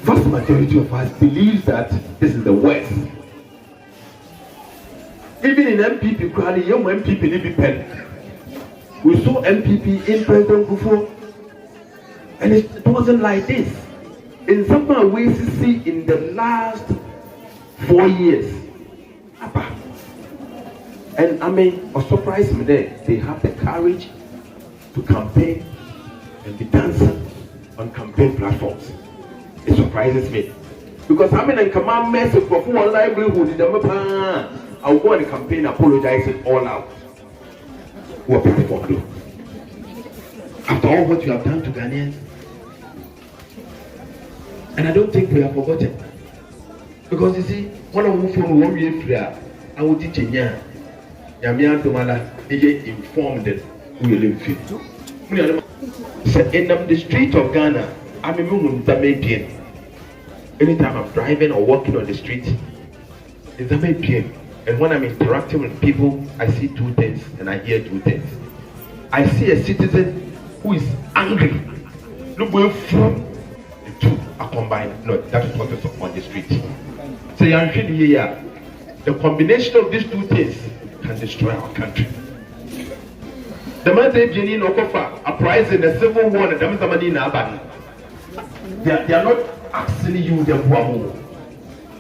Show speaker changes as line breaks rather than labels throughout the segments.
vast majority of us believes that this is the worst. Even in MPP, crowding young MPP live pen. We saw MPP in President Kufuor, and it wasn't like this. In some ways, you see in the last 4 years. And I mean, what surprised me there, they have the courage to campaign and be dancing on campaign platforms. It surprises me. Because I mean, I command message for one livelihood, I want to campaign, apologize it all out. What people do. After all what you have done to Ghanaians, and I don't think we have forgotten. Because you see, one of them from 1 year free, I would teach you. Yamian Tomala, they informed them who you live with. In the street of Ghana, I'm a woman that may be. Anytime I'm driving or walking on the street, it's a PM. And when I'm interacting with people, I see two things and I hear two things. I see a citizen who is angry. Look where from the two are combined. No, that is what is on the street. So you're here. The combination of these two things can destroy our country. The man said, Jenny Nokofa, a prize in the civil war, and the money in Abadi. They are not asking you the Guamo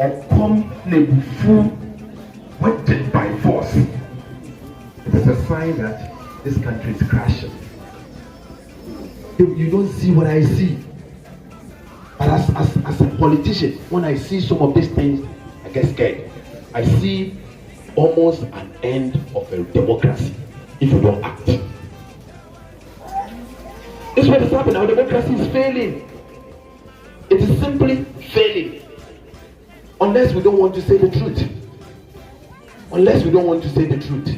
or come Nebufu, wetted by force. It is a sign that this country is crashing. You don't see what I see. But as a politician, when I see some of these things, I get scared. I see almost an end of a democracy if you don't act. This is what is happening. Our democracy is failing. It is simply failing. Unless we don't want to say the truth. Unless we don't want to say the truth.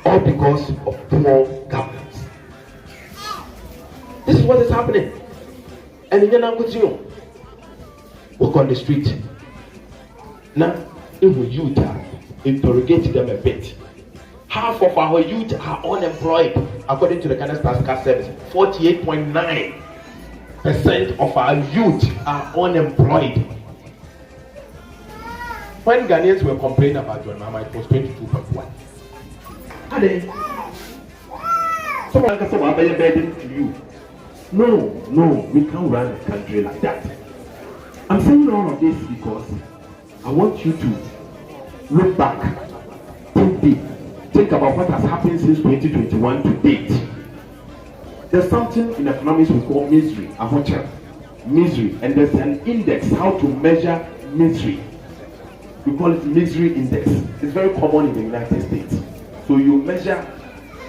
All because of poor governance. This is what is happening. And in Yanangutio, walk on the street. Now, if we youth interrogate them a bit. Half of our youth are unemployed, according to the Ghana Statistical Service. 48.9% of our youth are unemployed. When Ghanaians were complaining about John Mahama, it was 22.1. Are they? Someone can say, "What are you begging to you?" No, we can't run a country like that. I'm saying all of this because I want you to look back, think about what has happened since 2021 to date. There's something in economics we call misery, misery, and there's an index how to measure misery. We call it misery index. It's very common in the United States. So you measure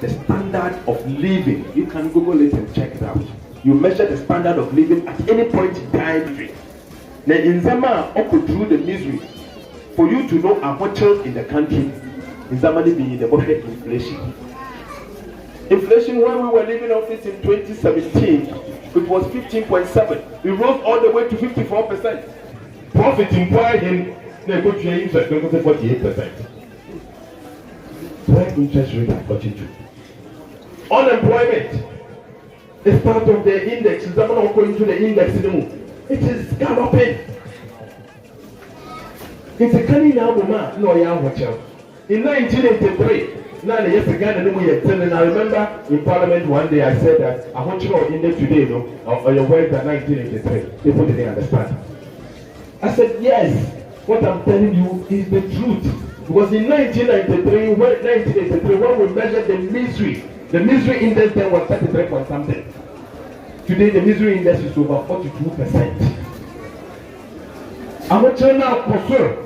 the standard of living. You can Google it and check it out. You measure the standard of living at any point in time. Now in Zama, through the misery, for you to know how much in the country, in Zamani being the bucket inflation. Inflation when we were leaving office in 2017, it was 15.7. We rose all the way to 54%. Profit implied in negotiating interest rate 48%. Why interest rate at 42? Unemployment is part of the index. Is not going to the index anymore. It is galloping. It's a canny now, no, yeah, watch out. In 1983, now yes, again, and I remember in Parliament one day I said that I want you to know index today, no, or your words are 1983. People didn't understand. I said, yes, what I'm telling you is the truth. Because in 1983, when we measured the misery index then was 33 point something. Today, the misery index is over 42%. I'm not sure now for sure.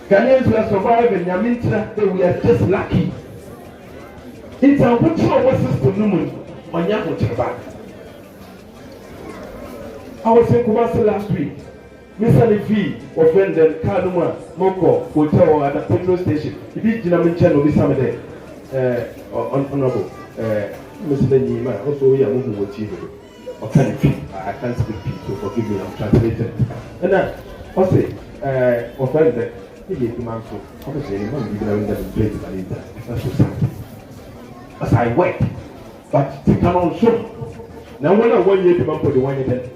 Ghanaians will survive in Yamintra, we are just lucky. It's a what system on Yamutra. I was in Kumasi last week. Mr. Levi offended Kanuma, Moko, hotel at the petrol station. He did Jinamin channel this summer there. Honorable Mr. Nima, also we are moving with you. I can't speak, so forgive me, I'm translating. And then, I'll say, offended, he gave the man so, obviously, I'm not even that place of Anita. That's so sad. As I work, but to come on soon. Now, when I want you to come for the one then.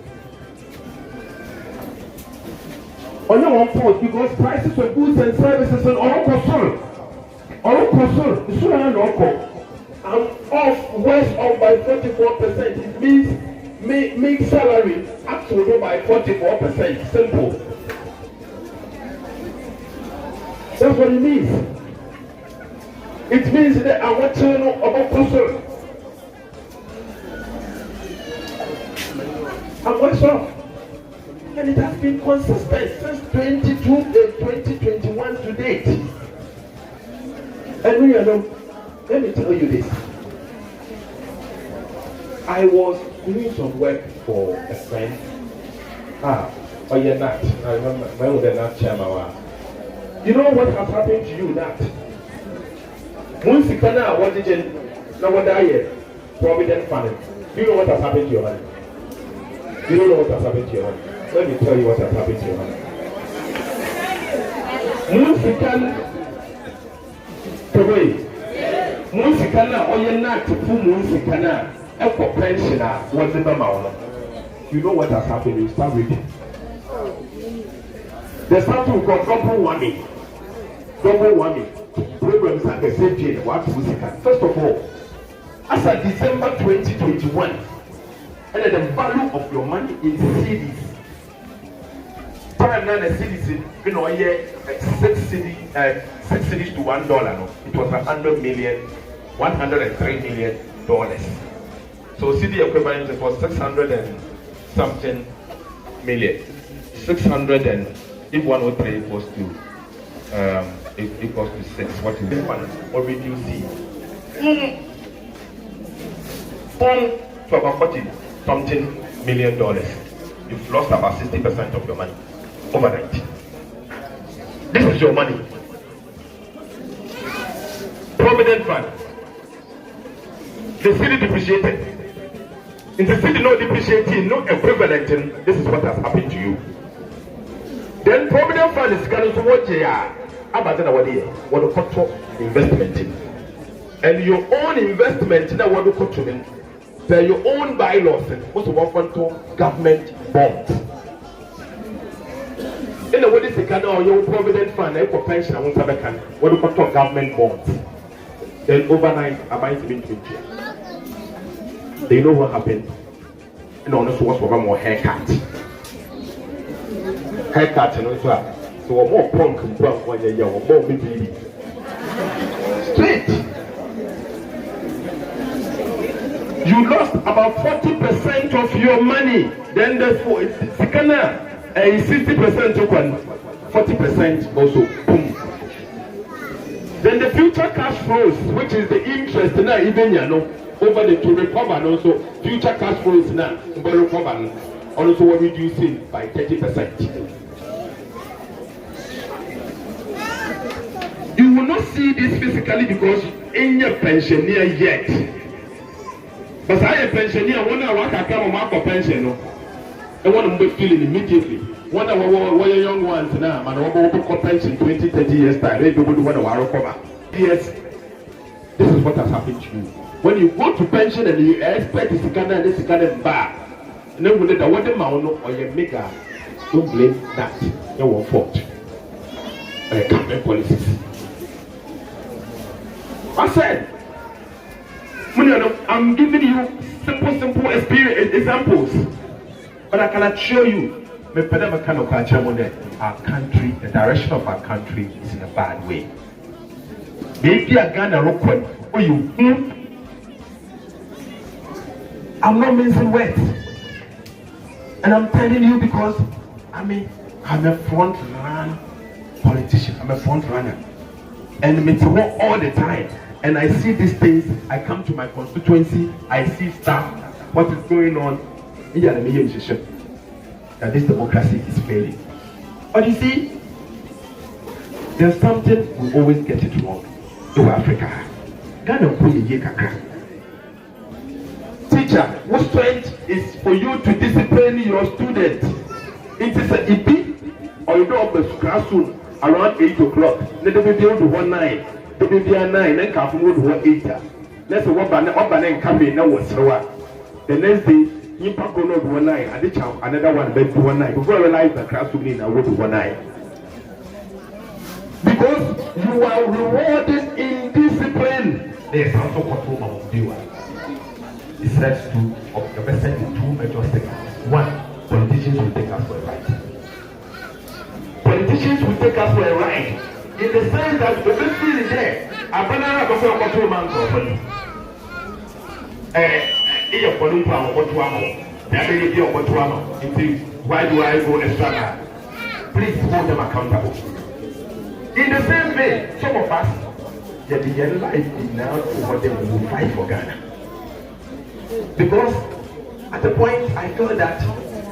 Only one pause because prices of goods and services and all concern. The sooner and all I'm off, worse off by 44%. It means make salary up to by 44%. Simple. That's what it means. It means that I want to know about concern. I'm worse off. And it has been consistent since 2021 to date. And let me tell you this. I was doing some work for a friend. Not. I remember my old Nat chairman. You know what has happened to you, Nat? Once you can now, what did you know what I hear? Provident Fund. Do you know what has happened to your money? You don't know what has happened to your money. Let me tell you what has happened to your money. Musikana or you're not to pull Musikana, Echo pensioner, what's the amount? You know what has happened, you start reading. There's something called double whammy. Programs at the same time, what Musika. First of all, as of December 2021, and the value of your money in CDs. Time now the CDs, you know, 6 cities to $1. No, it was $103 million. So CD equivalent was 600 and something million. 600 and if 103 equals to equals to 6. What is this one? What did you see? To about 40 something million dollars. You've lost about 60% of your money overnight. This is your money. Provident Fund. The city depreciated. In the city not depreciating, no equivalent, this is what has happened to you. Then Provident Fund is going to what you are about what to put investment in. And your own investment now what to put in. They're your own bylaws and most of often to government bonds. In the way this is your Provident Fund, for pension, I won't have a can. What to put government bonds. Then overnight, I might be 20. They know what happened. And honestly, what's more haircut. Haircut, and also, so more punk and punk when you're young, more baby. Straight. You lost about 40% of your money. Then the 60% took one, 40% also. Boom. Then the future cash flows, which is the interest now, even over the to recover, and also future cash flows now, recover, also what reducing by 30%. You will not see this physically because in your pensioner yet. But I am pensioner, one hour I come on my pension, and one to feel it immediately. One hour we're young ones now, man, over pension 20, 30 years time, they don't want to recover. Yes, this is what has happened to you. When you go to pension and you expect to see and this kind of bar, and then when they want them or you make a don't blame that. Your own fault. Government policies. I said, I'm giving you simple examples, but I cannot show you. Our country, the direction of our country is in a bad way. Maybe I got a record or you. I'm not mincing words, and I'm telling you because I'm a front run politician. I'm a front runner, and it's work all the time. And I see these things. I come to my constituency. I see stuff. What is going on? That this democracy is failing. But you see, there's something we always get it wrong. In Africa, teacher, what strength is for you to discipline your students? It is an EP or you don't have a classroom around 8 o'clock. Let them be able to 1 9. They be 9 and come from 1 8. Let's say what banner and come in now was the next day. Nipa go no one eye, and the child another one bed to one eye. Before I realize the classroom in I go to one eye. Because you are rewarded in discipline. There is also control of viewer. It says the message in two major segments. One, politicians will take us for a ride. Politicians will take us for a ride. In the sense that the victory is there. A banana before control man properly. If for no power what to ammo, that may be what to ammo. Why do I go extra? Please hold them accountable. In the same way, some of us, they begin life now what they will fight for Ghana. Because at the point I feel that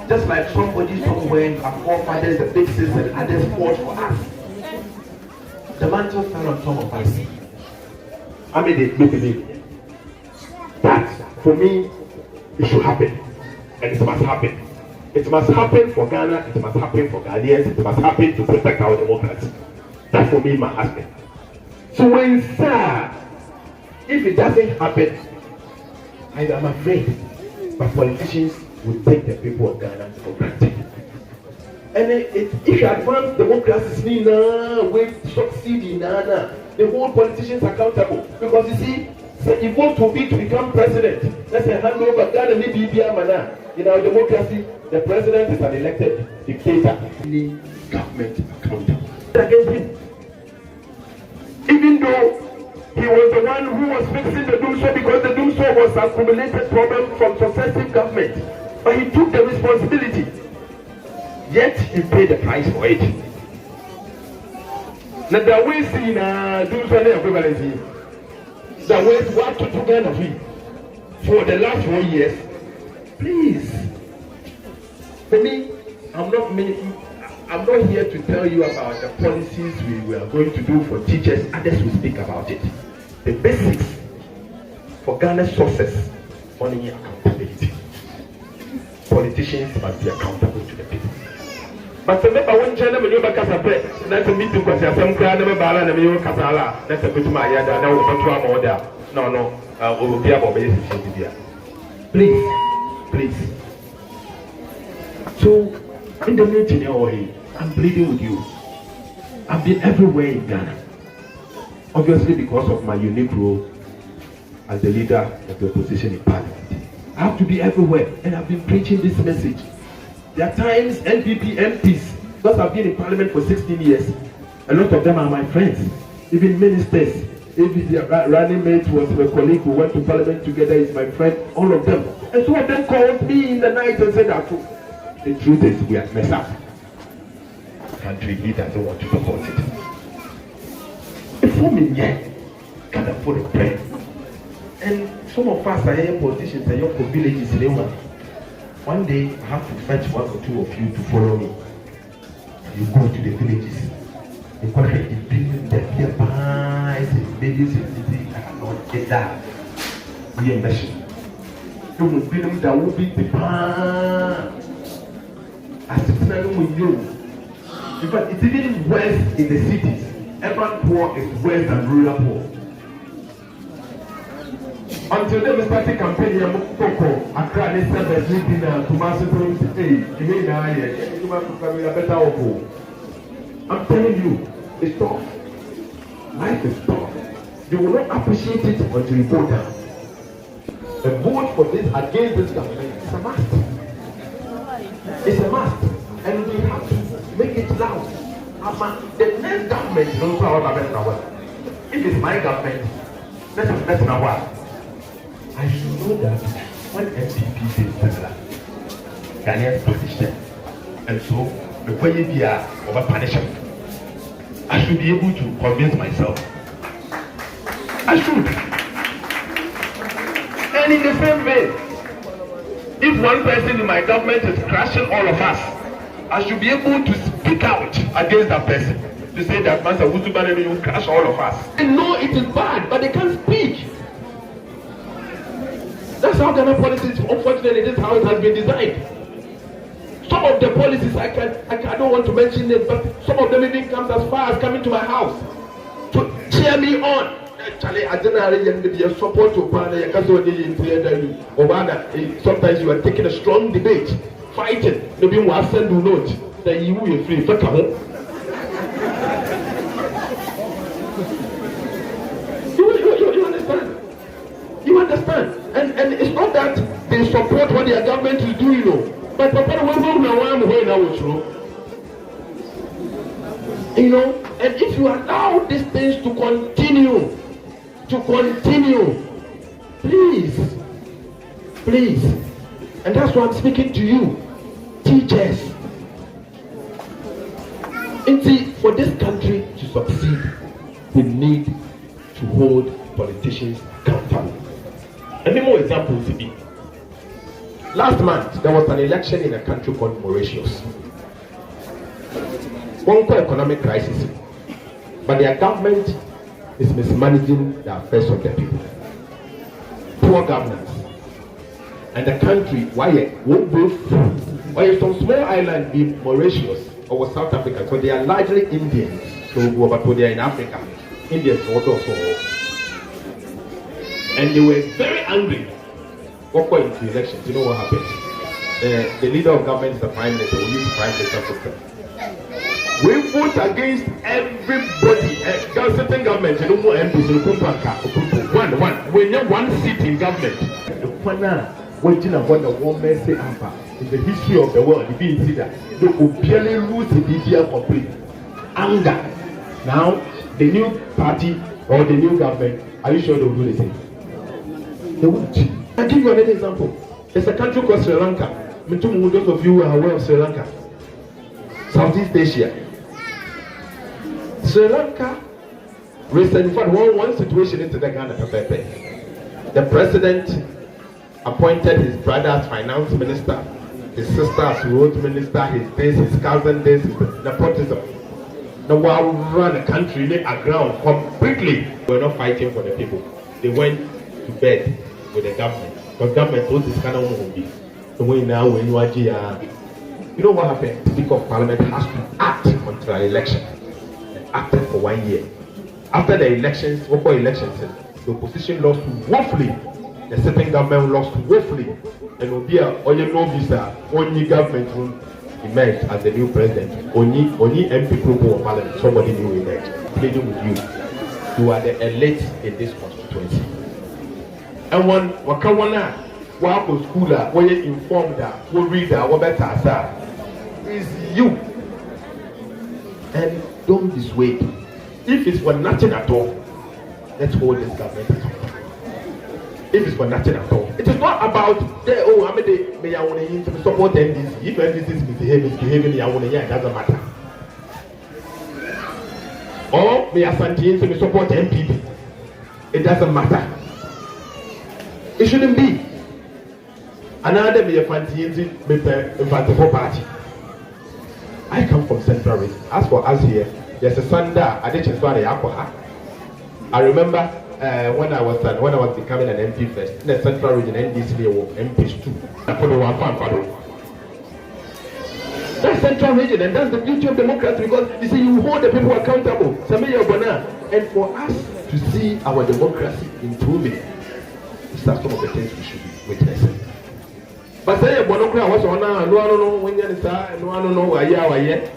just like somebody somewhere, our forefathers, the big sisters, and others fought for us, the mantle fell on some of us. I made it believe that for me, it should happen, and it must happen. It must happen for Ghana, it must happen for Ghanaians, it must happen to protect our democracy. That for me, my husband. So when if it doesn't happen, I am afraid, but politicians will take the people of Ghana for granted. And if you advance democracy, we succeed in Ghana, the whole politicians are accountable. Because you see, if vote to be to become president, let's say hand over Ghana, maybe in our democracy, the president is an elected dictator. The government accountable against him. Even though he was the one who was fixing the doomsday, because the doomsday was an accumulated problem from successive governments. But he took the responsibility. Yet he paid the price for it. Now the way see doomsday equivalency, the way what to Ghana for the last 4 years, please. For me, I'm not here to tell you about the policies we are going to do for teachers. Others will speak about it. The basics for Ghana's success, only accountability. Politicians must be accountable to the people. But remember when China when you back as a pet, that's a meeting because you have some kind of a bala and you casala, that's a bit my yada, now we're going to order. No, we will be about basic. Please. So in the meeting, I'm pleading with you. I've been everywhere in Ghana. Obviously because of my unique role as the leader of the opposition in parliament. I have to be everywhere, and I've been preaching this message. There are times NPP MPs, because I've been in parliament for 16 years, a lot of them are my friends, even ministers. If the running mate was my colleague who went to parliament together, is my friend, all of them. And some of them called me in the night and said that the truth is we are messed up. Country leader doesn't want to support it. Before me, can afford a prayer. And some of us are here politicians and young villages in Ewa. One day I have to fetch one or two of you to follow me. You go to the villages. You call it in building the pies, babies, and cannot get that. We are meshing. You will build that will be the pan. As it's not with you. In fact, it's even worse in the cities. Urban poor is worse than rural poor. Until then, we started campaigning in Mokoko, Accra, they said that we did Tommaso better off. I'm telling you, it's tough. Life is tough. You will not appreciate it until you go down. The vote for this against this government is a must. It's a must. And we have to make it loud. The next government knows how to make it. If it's my government, let's know what. I should know that when MPP says similar, Ghanaians punish them. And so, before you be over punishment, I should be able to convince myself. I should. And in the same way, if one person in my government is crashing all of us, I should be able to speak out against that person. To say that Master Wutubanemi, you crash all of us. They know it is bad, but they can't speak. That's how Ghana politics, unfortunately, this is how it has been designed. Some of the policies, I don't want to mention it, but some of them even comes as far as coming to my house to cheer me on. Charlie, I don't know your support to partner, your cousin, or rather, sometimes you are taking a strong debate, fighting, maybe one send you note that you will free. You understand? You understand? And it's not that they support what their government is doing, but Papa will know. You know, and if you allow these things to continue, please, and that's why I'm speaking to you, teachers. And see, for this country to succeed, we need to hold politicians accountable. Any more examples to be? Last month, there was an election in a country called Mauritius. One economic crisis, but their government is mismanaging the affairs of the people. Poor governance, and the country, why some small island be Mauritius or South Africa, so they are largely Indians. So but they are in Africa, Indians also. And they were very angry. What point into elections? You know what happened? The leader of government is the prime minister. We use the prime minister system. We vote against everybody. Certain government, you know more MPs. One. We have one seat in government. The Kwan, waiting upon the one mercy in the history of the world. The being that they will barely lose the DPR complete anger. Now, the new party or the new government, are you sure they will do the same? They won't. I'll give you another example. There's a country called Sri Lanka. Those of you who are aware of Sri Lanka, Southeast Asia. Sri Lanka recently, one situation into the Ghana. The president appointed his brother as finance minister, his sister as road minister, his cousin this, nepotism. Now while run the country aground completely, we're not fighting for the people. They went to bed with the government. Because government told this kind of movie. So when now when you are you know what happened? The Speaker of Parliament has to act until an election. And acted for 1 year. After the elections, local elections, the opposition lost woefully. The sitting government lost woefully. And Obia, only no visa, only government room emerged as the new president. Only MP group of Parliament, somebody new emerged. Pleading with you. You are the elite in this constituency. And when Wakawana, Wako schooler, when you informed that, we read that, what better is you. And don't dissuade. If it's for nothing at all, let's hold this government accountable. If it's for nothing at all, it is not about I want to support NDC. If NDC is misbehaving, it doesn't matter. Or may I support MPP? It doesn't matter. It shouldn't be. Another may a party. I come from Central Region. As for us here, there's a Sunday. I remember when I was becoming an MP first in the Central Region, NDC there were MPs too. That's Central Region, and that's the beauty of democracy, because you see, you hold the people accountable. And for us to see our democracy improving, these are some of the things we should be witnessing. But say a bonocra was on no when you know why yet.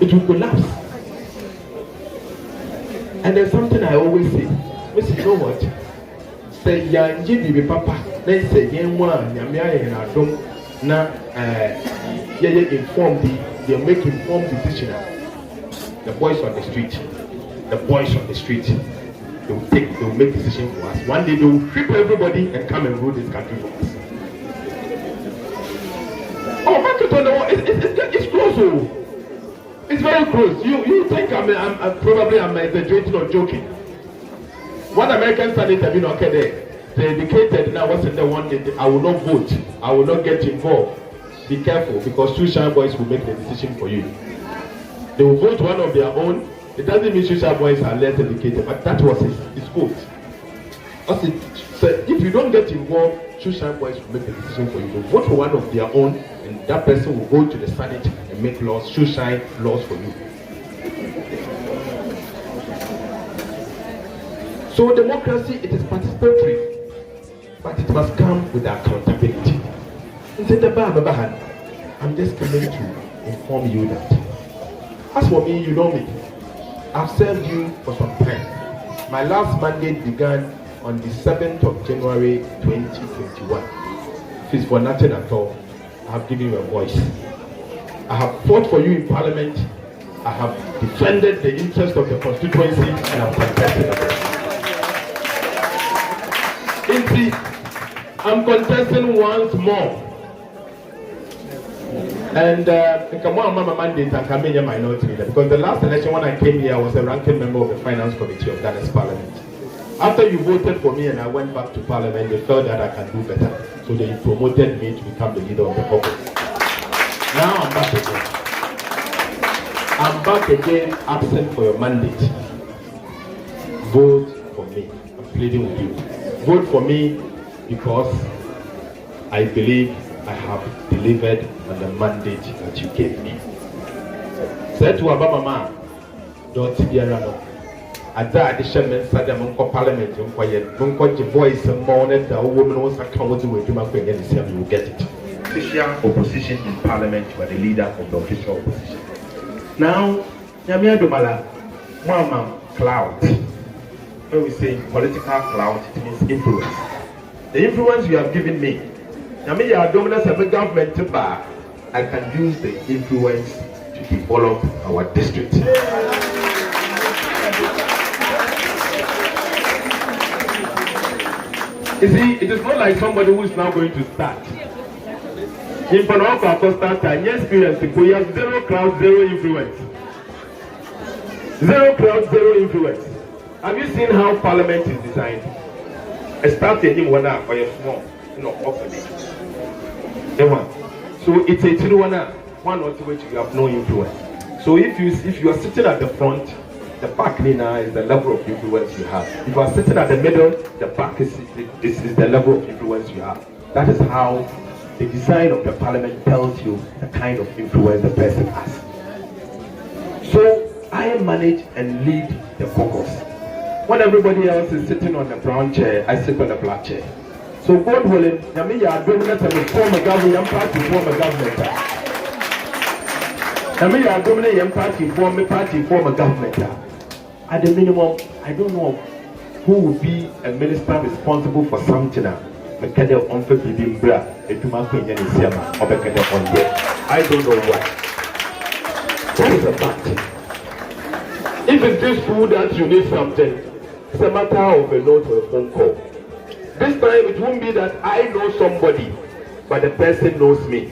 It will collapse. And there's something I always say. Miss, you know what? Say ya jibi papa, then say yen one, yamia and I don't na inform they make informed decision. The boys on the street. They will make decisions for us. One day they will flip everybody and come and rule this country for us. Oh, it's close. It's very close. You think I'm exaggerating or joking? One American senator, they indicated now what's in the one day, I will not vote. I will not get involved. Be careful, because two shy boys will make the decision for you. They will vote one of their own. It doesn't mean social boys are less educated, but that was his quote. So if you don't get involved, social boys will make the decision for you. They'll vote for one of their own, and that person will go to the Senate and make laws, social laws for you. So democracy, it is participatory, but it must come with accountability. I'm just coming to inform you that, as for me, you know me, I've served you for some time. My last mandate began on the 7th of January 2021. If it's for nothing at all, I have given you a voice. I have fought for you in Parliament. I have defended the interest of the constituency and have contested it. I'm contesting once more. And Mama mandate and Kamenya minority leader, because the last election when I came here, I was a ranking member of the Finance Committee of Ghana's Parliament. After you voted for me and I went back to Parliament, they felt that I can do better. So they promoted me to become the leader of the caucus. Now I'm back again. I'm back again, absent for your mandate. Vote for me. I'm pleading with you. Vote for me because I believe I have delivered on the mandate that you gave me. Said to Abamama, don't be around. At that addition, Sadam Parliament, Munko voice and morning, the woman was accountable to Ajumako NDC, you will get it. Official opposition in Parliament were the leader of the official opposition. Now, Yamia Dumala, Mama cloud. When we say political cloud, it means influence. The influence you have given me, Yamia Dominance of the government to bar, I can use the influence to develop our district. You see, it is not like somebody who is now going to start. In Panama, start time, yes, experience, we have zero crowd, zero influence. Zero crowd, zero influence. Have you seen how Parliament is designed? A start taking one up for a small, often. So it's a two one or two which you have no influence. So if you are sitting at the front, the back is the level of influence you have. If you are sitting at the middle, the back is the level of influence you have. That is how the design of the Parliament tells you the kind of influence the person has. So I manage and lead the caucus. When everybody else is sitting on the brown chair, I sit on the black chair. So God willing, Yami are dominant and form a government party, form a government. Yami are dominant and party, form a government. At the minimum, I don't know who would be a minister responsible for something. I don't know why. That is a fact. If it's this food that you need something, it's a matter of a note or a phone call. This time it won't be that I know somebody, but the person knows me.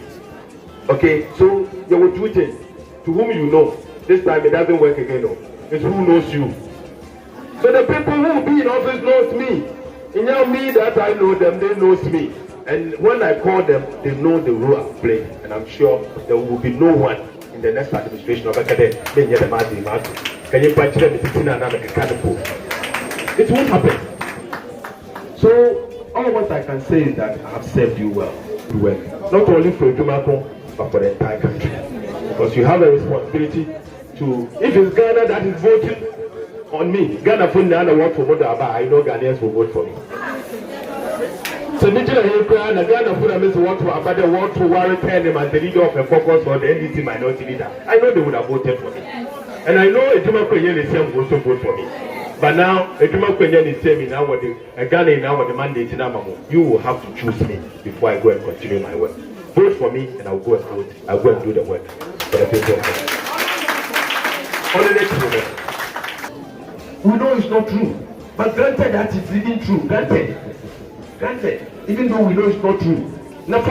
Okay, so you will do it to whom you know. This time it doesn't work again. No. It's who knows you. So the people who will be in office knows me. It now me that I know them, they knows me. And when I call them, they know the role I play. And I'm sure there will be no one in the next administration of Academy. It won't happen. So all what I can say is that I have served you well. Not only for Ajumako, but for the entire country. Because you have a responsibility to, if it's Ghana that is voting on me, Ghana for Nana vote for Modaba, I know Ghanaians will vote for me. So Nigeria Ghana for them is want to about the want to worry them as the leader of the caucus or the NDC minority leader. I know they would have voted for me. And I know Ajumako NDC will also vote for me. But now Ajumako NDC me now what the Ghana now what the mandate in Amamo. You will have to choose me before I go and continue my work. Vote for me and I'll go and vote. I'll go and do the work for the people of Ghana. We know it's not true, but granted that it's even true. Granted, even though we know it's not true. Now,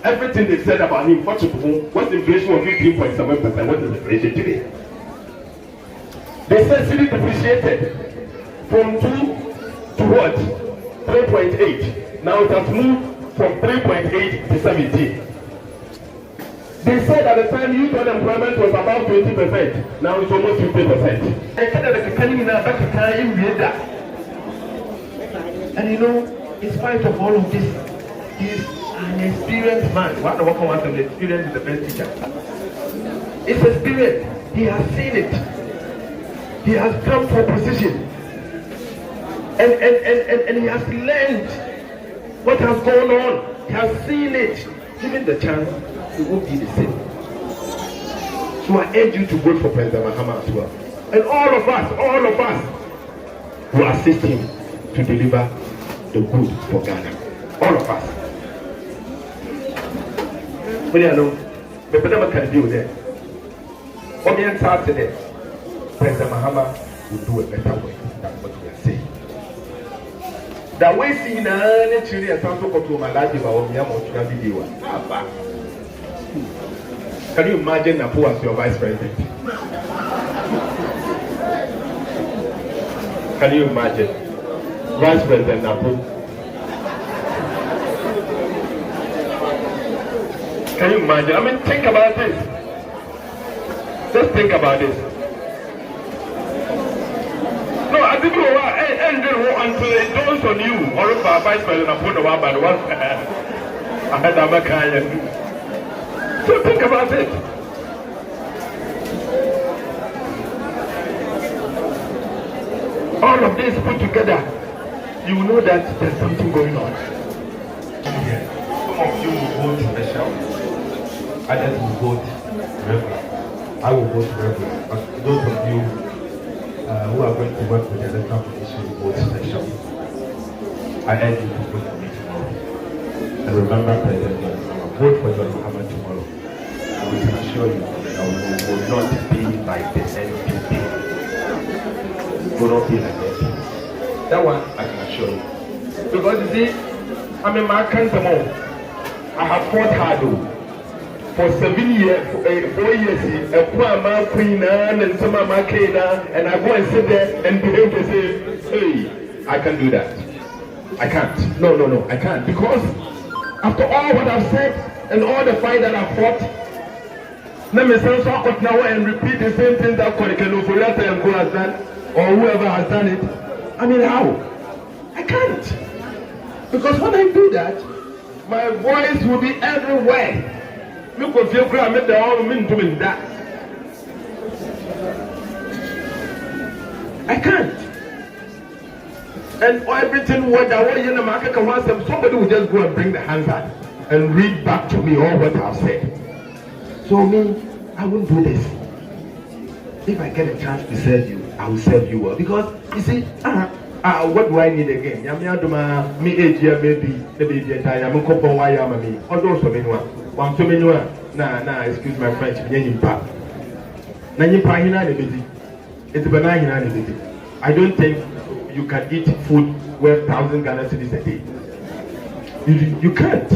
everything they said about him, what's the inflation of 15.7%? What is the inflation today? They said city depreciated from 2 to what? 3.8. Now it has moved from 3.8 to 17. They said at the time youth unemployment was about 20%. Now it's almost 50%. And you know, in spite of all of this, he's an experienced man. What the worker wants to experience is the best teacher. It's experience. He has seen it. He has come for position. And he has learned what has gone on. He has seen it. Given the chance, it won't be the same. So I urge you to vote for President Mahama as well. And all of us will assist him to deliver the good for Ghana. All of us. But you know, the better can do that. What we are today, President Mahama will do a better way than what we are saying. That way, see now, actually, a sample of my life about me, I'm going to video. Can you imagine Napo as your vice president? Can you imagine? Vice President Napo? Can you imagine? I mean, think about this. Just think about this. No, I think until it dawns on you, or if our vice president Napo the one by the one, I had a Makaya. So think about it. All of this put together, you will know that there's something going on. Yeah. Some of you will vote special, others will vote regular. I will vote regular. But those of you who are going to work with the electoral commission will vote special. I urge you to vote for me tomorrow. And remember, President John Mahama, vote for John Mahama tomorrow. And we can assure you that we will not be like the NDC. Will not be like that. That one I can assure you. Because you see, I'm a man can't I have fought hard for 7 years, 4 years, a poor man queen and some of my and I go and sit there and behave to say, hey, I can't do that. I can't. No, I can't. Because after all what I've said and all the fight that I've fought, let me say so now and repeat the same thing that Korekelofurata and Go has done. Or whoever has done it. I mean, how? I can't. Because when I do that, my voice will be everywhere. Look if you grab me the whole minute doing that. I can't. And everything what I want in the market can want somebody will just go and bring the hands out and read back to me all what I've said. So me, I won't do this. If I get a chance to serve you, I will serve you well. Because you see, what do I need again? Me age here maybe entire I'm couple why am me. Although so many one so many nah, excuse my French, Nanyimpa. Nanyimpa hina ne bedi. It's banana hina ne bedi. I don't think you can eat food worth 1,000 Ghana cedis a day. You can't.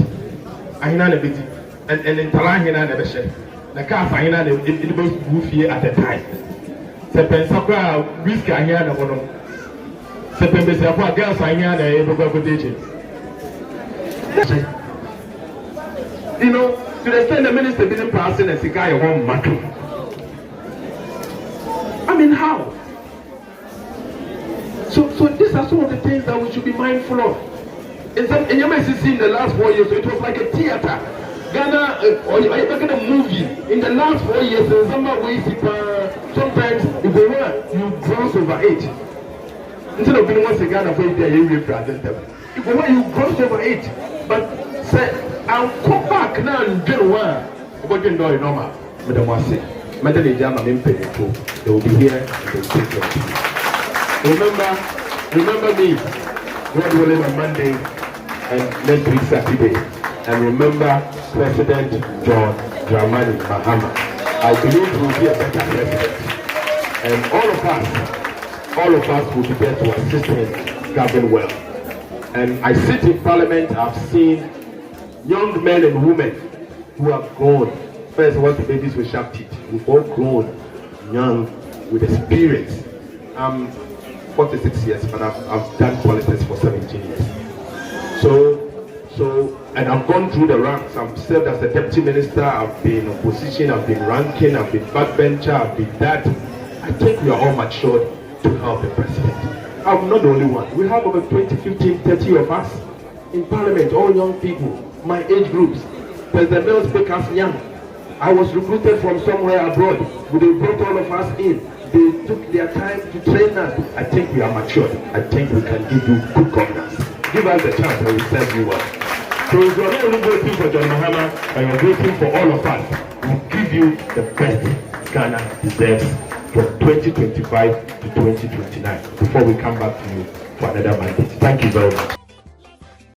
Ahina ne bedi. And in Tala hina ne beshe. The car hina ne it was goofy at the time. Sepensakra whiskey here na bono. Sepembesiafo girls here na ebogo teaching. You know, to the extent the minister didn't pass in a cigar you want matter. I mean how? So these are some of the things that we should be mindful of. In your message in the last 4 years, so it was like a theater. Ghana, or you making a movie. In the last 4 years, sometimes if you want, you cross over 8. Instead of being once a Ghana for you, you represent them. If you want, you cross over 8. But say, I'll come back now and do one. But you know, normal. Madam Wasi, Madam Ejama, they will be here and they will take care of you. Remember me. God willing on Monday and next week Saturday. And remember President John Dramani Mahama. I believe he will be a better president. And all of us will be there to assist him govern well. And I sit in Parliament, I've seen young men and women who have grown. First, what the babies with sharp teeth. We've all grown young with experience. I'm 46 years, but I've done politics for 17 years. And I've gone through the ranks. I've served as a deputy minister, I've been opposition, I've been ranking, I've been backbencher, I've been that. I think we are all matured to help the president. I'm not the only one. We have over 20, 15, 30 of us in Parliament, all young people, my age groups. President Mills picked us young. I was recruited from somewhere abroad. They brought all of us in. They took their time to train us. I think we are matured. I think we can give you good governance. Give us the chance and we will serve you well. So if you're not only voting for John Mahama, but you're voting for all of us, we'll give you the best Ghana deserves from 2025 to 2029 before we come back to you for another mandate. Thank you very much.